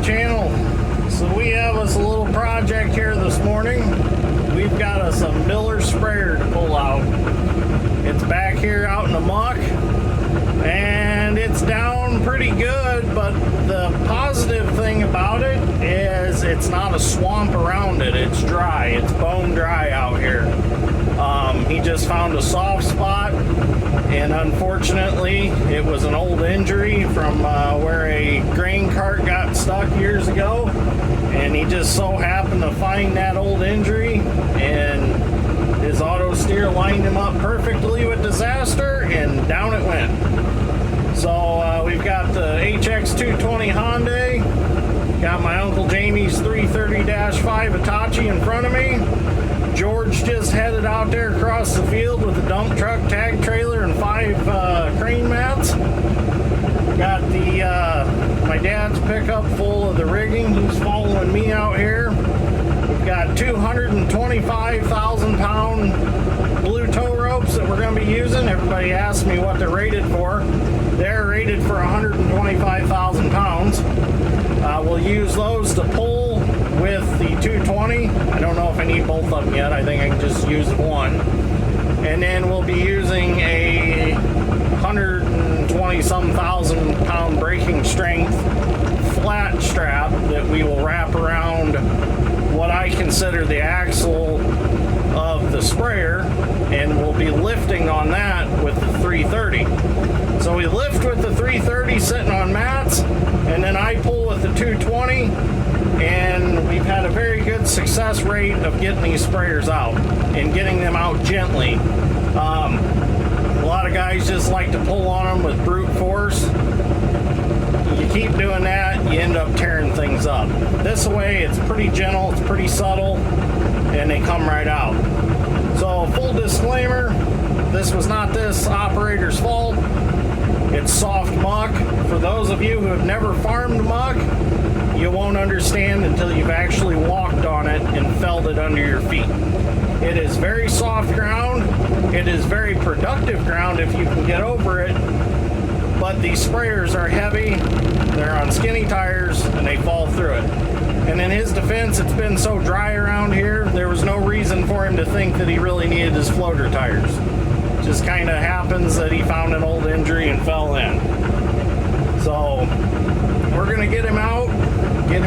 channel. So we have us a little project here this morning. We've got us a Miller sprayer to pull out. It's back here out in the muck and it's down pretty good, but the positive thing about it is it's not a swamp around it. It's dry. It's bone dry out here. He just found a soft spot, and unfortunately it was an old injury from where a grain cart got stuck years ago, and he just so happened to find that old injury, and his auto steer lined him up perfectly with disaster, and down it went. So we've got the HX220 Hyundai, got my Uncle Jamie's 330-5 Hitachi in front of me. George just headed out there across the field with a dump truck, tag trailer, and 5 crane mats. Got the my dad's pickup full of the rigging. He's following me out here. We've got 225,000 pound blue tow ropes that we're going to be using. Everybody asks me what they're rated for. They're rated for 125,000 pounds. We'll use those to pull with the 220. I don't know if I need both of them yet. I think I can just use one. And then we'll be using a 120-some thousand pound braking strength flat strap that we will wrap around what I consider the axle of the sprayer, and we'll be lifting on that with the 330. So we lift with the 330 sitting on mats, and then I pull with the 220, and we've had a very good success rate of getting these sprayers out and getting them out gently. A lot of guys just like to pull on them with brute force. You keep doing that, you end up tearing things up. This way, it's pretty gentle, it's pretty subtle, and they come right out. So, full disclaimer, this was not this operator's fault. It's soft muck. For those of you who have never farmed muck, you won't understand until you've actually walked on it and felt it under your feet. It is very soft ground. It is very productive ground if you can get over it. But these sprayers are heavy, they're on skinny tires, and they fall through it. And in his defense, it's been so dry around here, there was no reason for him to think that he really needed his floater tires. It just kind of happens that he found an old injury and fell in. So we're gonna get him out, get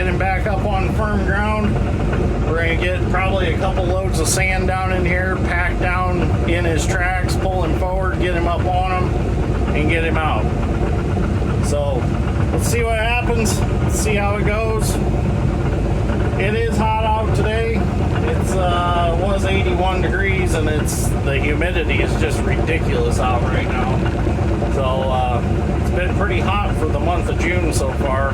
him back up on firm ground. We're gonna get probably a couple loads of sand down in here, packed down in his tracks, pull him forward, get him up on him, and get him out. So let's see what happens. Let's see how it goes. It is hot out today. It's was 81 degrees, and the humidity is just ridiculous out right now. So it's been pretty hot for the month of June so far.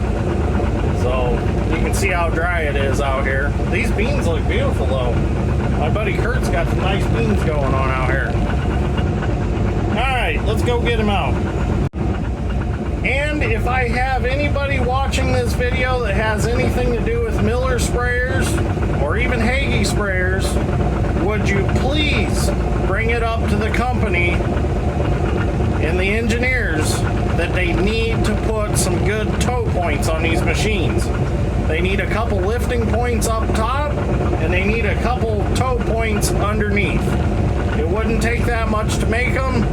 So you can see how dry it is out here. These beans look beautiful though. My buddy Kurt's got some nice beans going on out here. Alright, let's go get him out. And if I have anybody watching this video that has anything to do with Miller sprayers or even Hagee sprayers, would you please bring it up to the company and the engineers that they need to put some good toe points on these machines. They need a couple lifting points up top, and they need a couple toe points underneath. It wouldn't take that much to make them.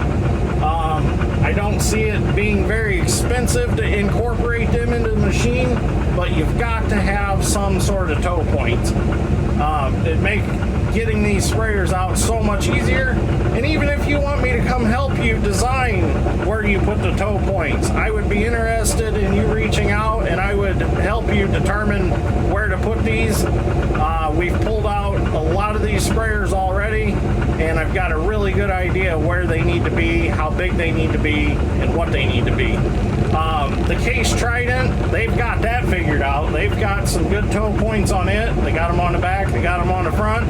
I don't see it being very expensive to incorporate them into the machine, but you've got to have some sort of toe points. It'd make getting these sprayers out so much easier. And even if you want me to come help you design where you put the toe points, I would be interested in you reaching out, and I would help you determine where to put these. We've pulled out a lot of these sprayers already, and I've got a really good idea where they need to be, how big they need to be, and what they need to be. The Case Trident, they've got that figured out. They've got some good toe points on it. They got them on the back, they got them on the front,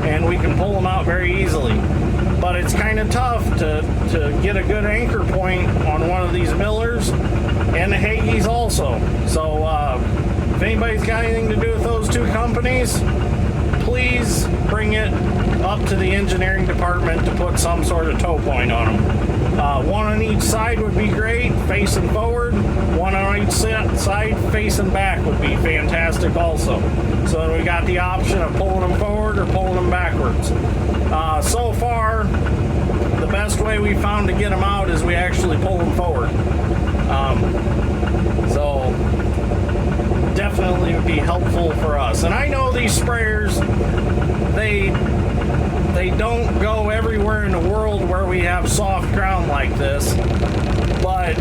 and we can pull them out very easily. But it's kind of tough to get a good anchor point on one of these Millers, and the Hagees also. So if anybody's got anything to do with those two companies, please bring it up to the engineering department to put some sort of tow point on them. One on each side would be great, facing forward. One on each side, facing back would be fantastic also. So then we got the option of pulling them forward or pulling them backwards. So far, the best way we found to get them out is we actually pull them forward. So definitely would be helpful for us. And I know these sprayers, they don't go everywhere in the world where we have soft ground like this, but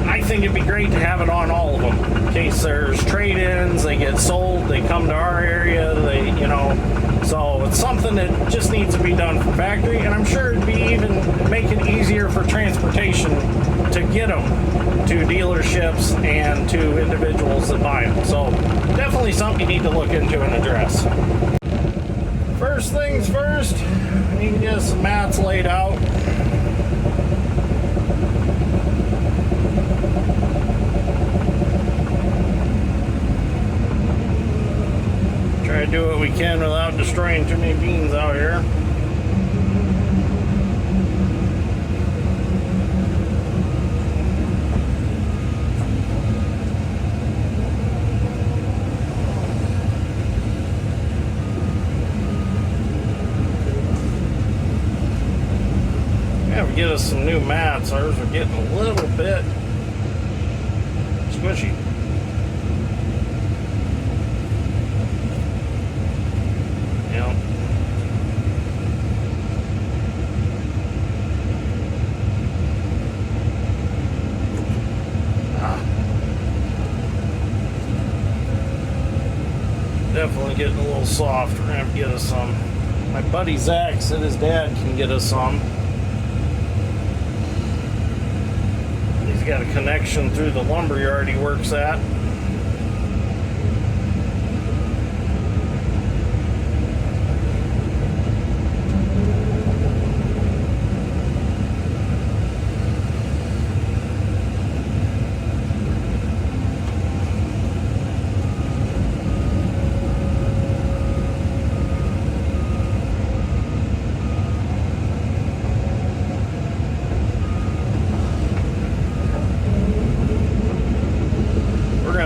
I think it'd be great to have it on all of them in case there's trade-ins, they get sold, they come to our area, so it's something that just needs to be done from factory, and I'm sure it'd be even make it easier for transportation to get them to dealerships and to individuals that buy them. So definitely something you need to look into and address. First things first, we need to get some mats laid out. Try to do what we can without destroying too many beans out here. Get us some new mats. Ours are getting a little bit squishy. Yep. Definitely getting a little soft. We're gonna have to get us some. My buddy Zach said his dad can get us some. Got a connection through the lumber yard he works at.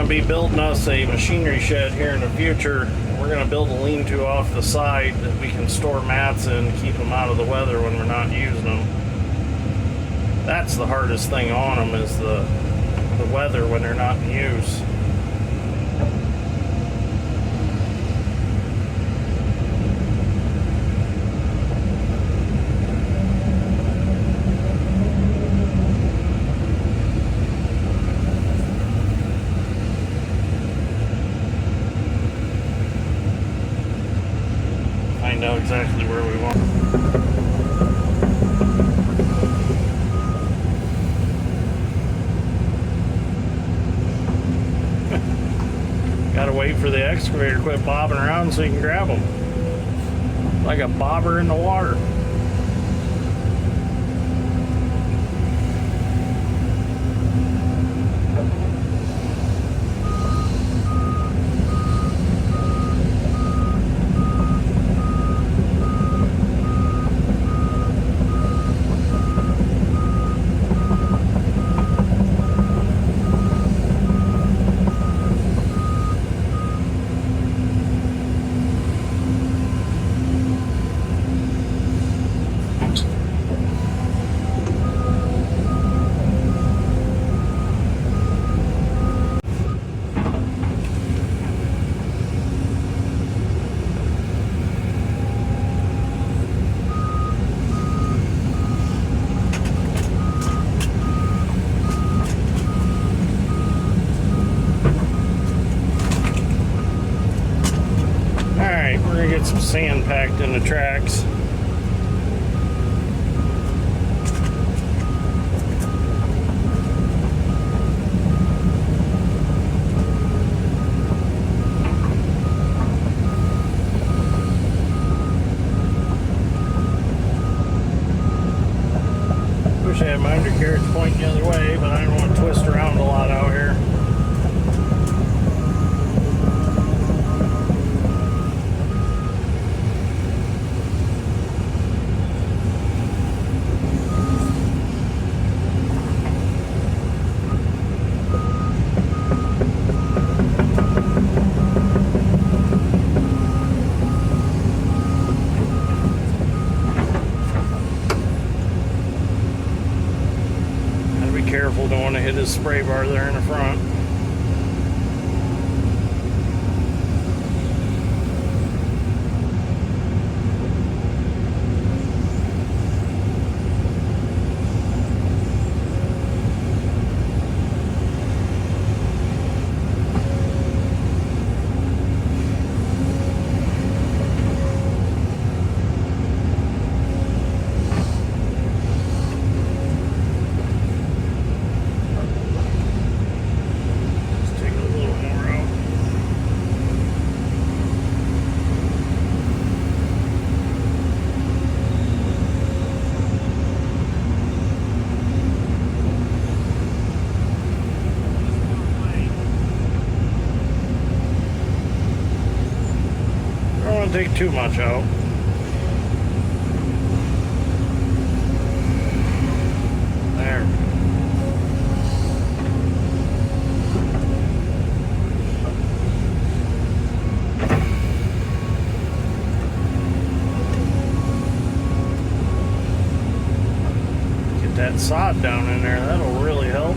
Be building us a machinery shed here in the future. We're going to build a lean-to off the side that we can store mats in, keep them out of the weather when we're not using them. That's the hardest thing on them, is the weather when they're not in use. Know exactly where we want. Gotta wait for the excavator to quit bobbing around so you can grab them. Like a bobber in the water. Get some sand packed in the tracks. Wish I had my undercarriage pointing the other way, but I don't want to twist around a lot out here. careful, don't want to hit his spray bar there in the front. Take too much out. There. Get that sod down in there, that'll really help.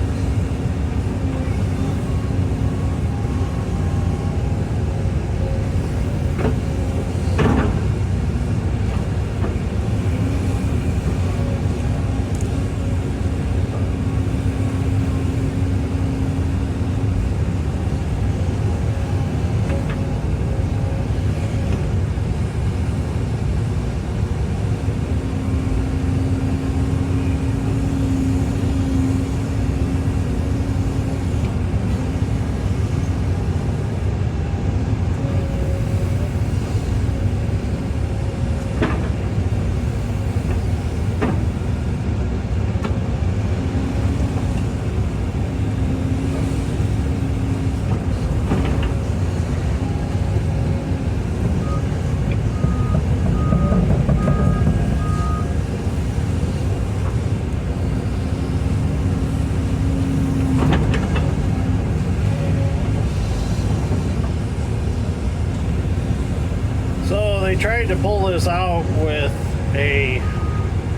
They tried to pull this out with a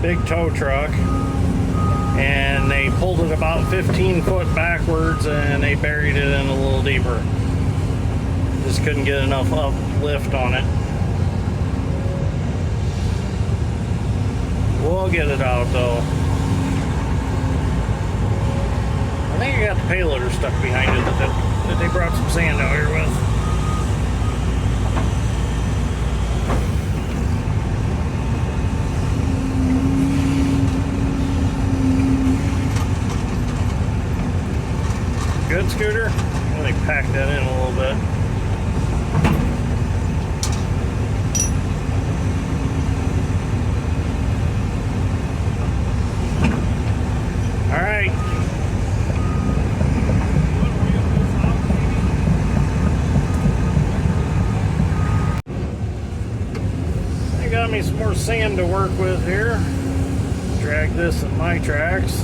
big tow truck, and they pulled it about 15 foot backwards and they buried it in a little deeper. Just couldn't get enough uplift on it. We'll get it out though. I think I got the payloader stuck behind it that they brought some sand out here with. Good, Scooter? Let me pack that in a little bit. All right. I got me some more sand to work with here. Drag this in my tracks.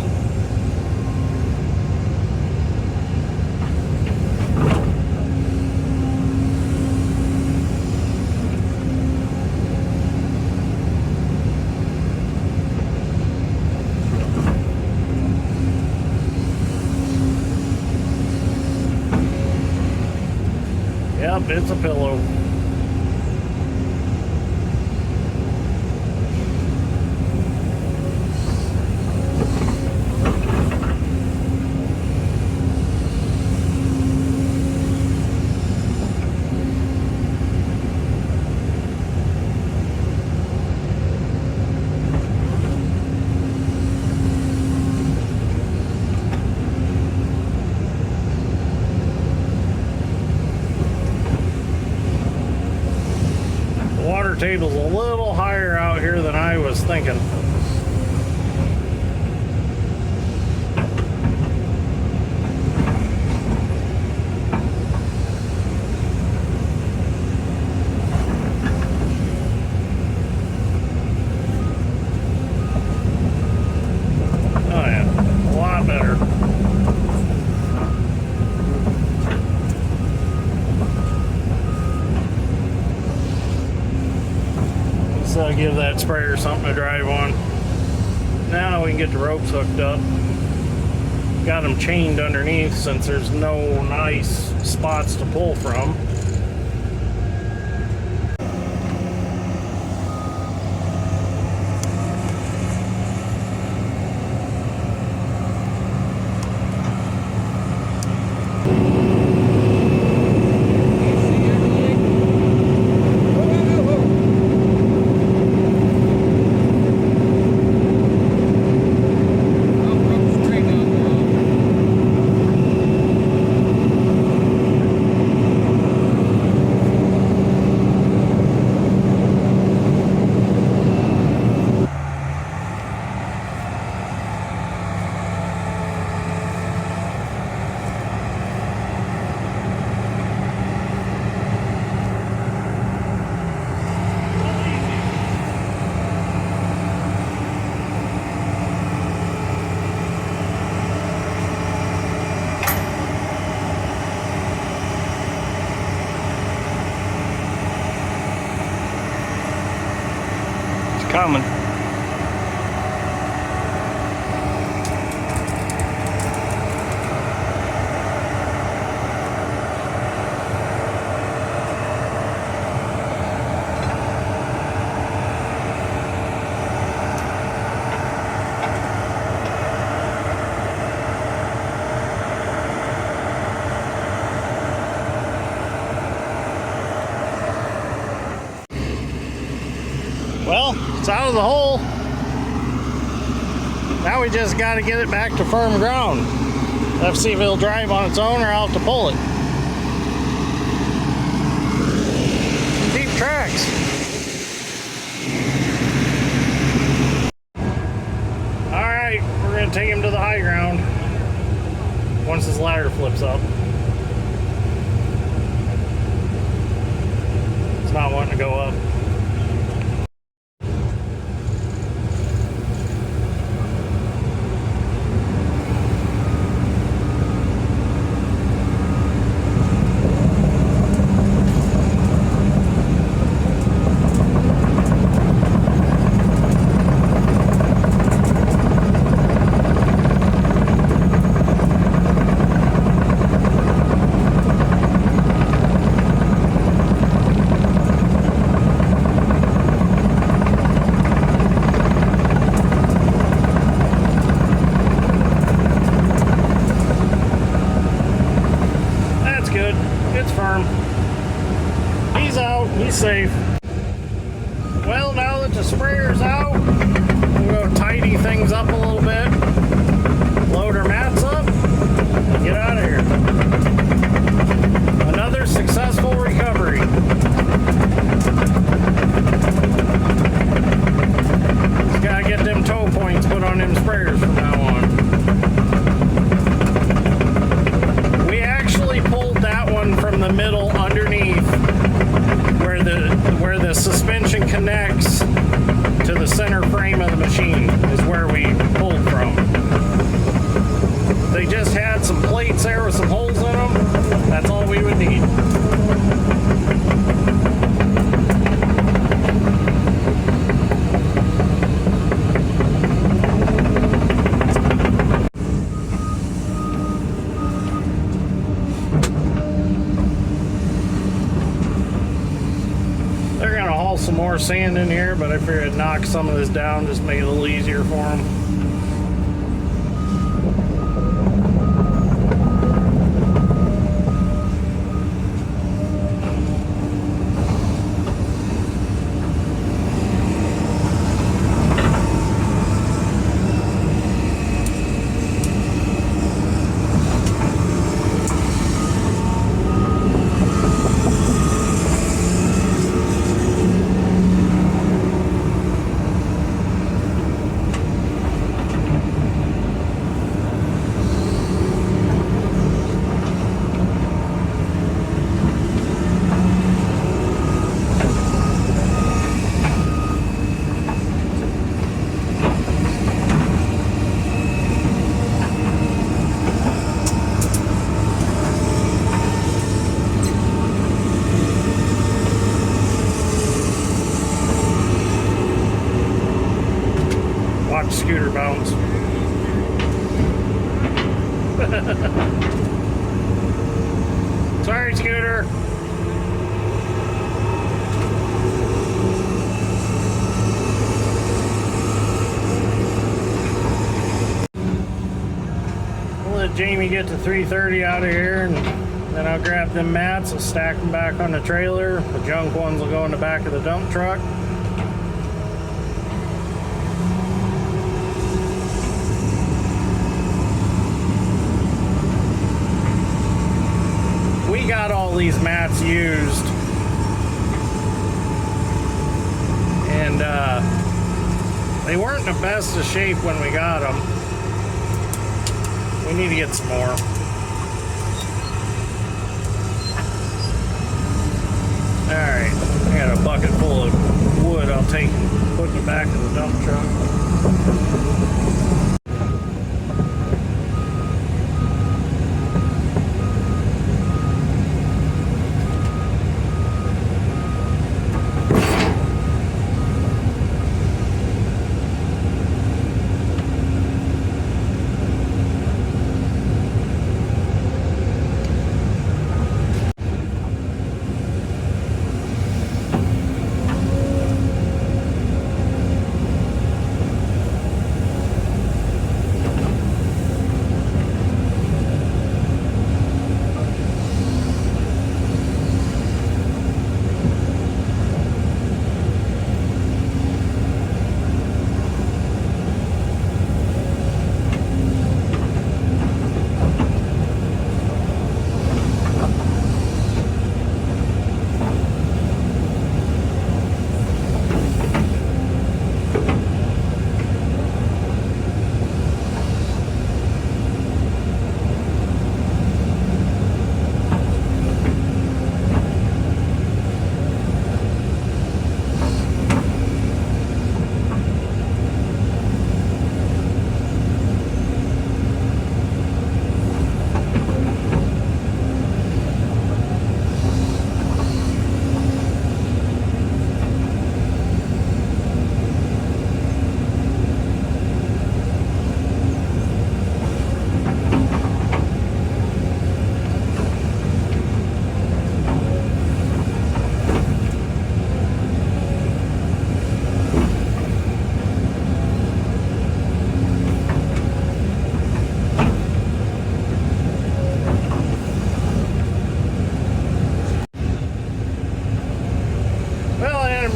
Yep, it's a pillow. Table's a little higher out here than I was thinking. Oh yeah, a lot better. So give that sprayer something to drive on. Now we can get the ropes hooked up. got them chained underneath since there's no nice spots to pull from. Coming. Well, it's out of the hole. Now we just got to get it back to firm ground. Let's see if it'll drive on its own or I'll have to pull it. Deep tracks. Alright, we're going to take him to the high ground once this ladder flips up. It's not wanting to go up. He's safe. Well, now that the sprayer's out, we'll go tidy things up a little bit, load our mats up, and get out of here. Another successful recovery. Just gotta get them toe points put on them sprayers from now on. We actually pulled that one from the middle underneath where the suspension connects to the center frame of the machine is where we pulled from. They just had some plates there with some holes in them. That's all we would need. Some more sand in here, but I figured I'd knock some of this down, just make it a little easier for them. Sorry, Scooter. We'll let Jamie get to 3:30 out of here, and then I'll grab them mats and stack them back on the trailer. The junk ones will go in the back of the dump truck. We got all these mats used, and they weren't in the best of shape when we got them. We need to get some more. Alright, I got a bucket full of wood I'll take and put in the back of the dump truck.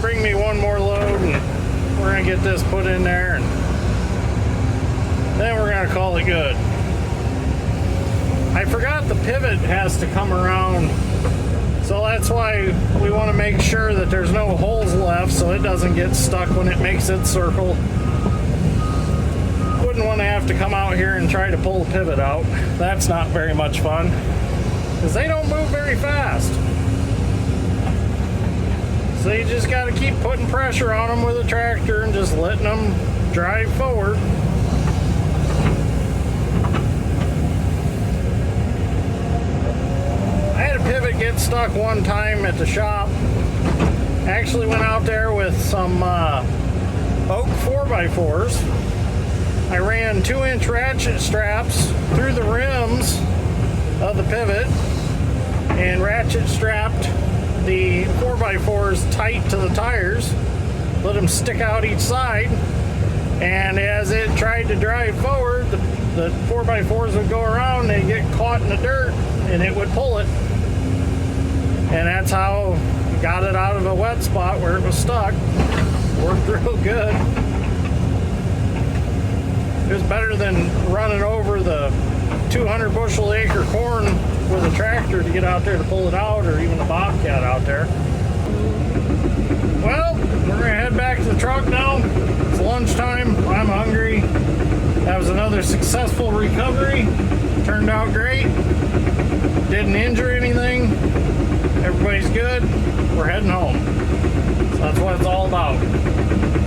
Bring me one more load, and we're gonna get this put in there, and then we're gonna call it good. I forgot the pivot has to come around, so that's why we want to make sure that there's no holes left so it doesn't get stuck when it makes its circle. Wouldn't want to have to come out here and try to pull the pivot out. That's not very much fun, because they don't move very fast. So you just got to keep putting pressure on them with a tractor and just letting them drive forward. I had a pivot get stuck one time at the shop. I actually went out there with some oak 4x4s. I ran 2-inch ratchet straps through the rims of the pivot and ratchet strapped the 4x4s tight to the tires, let them stick out each side, and as it tried to drive forward, the 4x4s would go around, they'd get caught in the dirt, and it would pull it. And that's how I got it out of a wet spot where it was stuck. Worked real good. It was better than running over the 200 bushel acre corn with a tractor to get out there to pull it out, or even a bobcat out there. Well, we're gonna head back to the truck now. It's lunchtime. I'm hungry. That was another successful recovery. Turned out great. Didn't injure anything. Everybody's good. We're heading home. So that's what it's all about.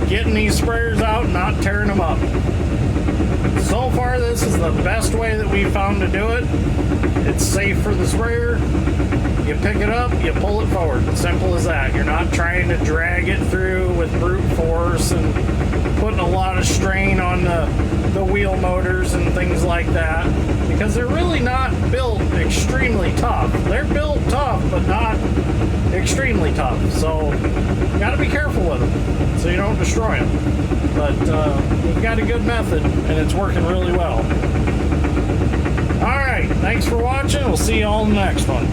Getting these sprayers out, not tearing them up. So far, this is the best way that we've found to do it. It's safe for the sprayer. you pick it up, you pull it forward. Simple as that. You're not trying to drag it through with brute force and putting a lot of strain on the wheel motors and things like that, because they're really not built extremely tough. They're built tough, but not extremely tough. So you got to be careful with them so you don't destroy them. But we've got a good method, and it's working really well. All right, thanks for watching. We'll see you all in the next one.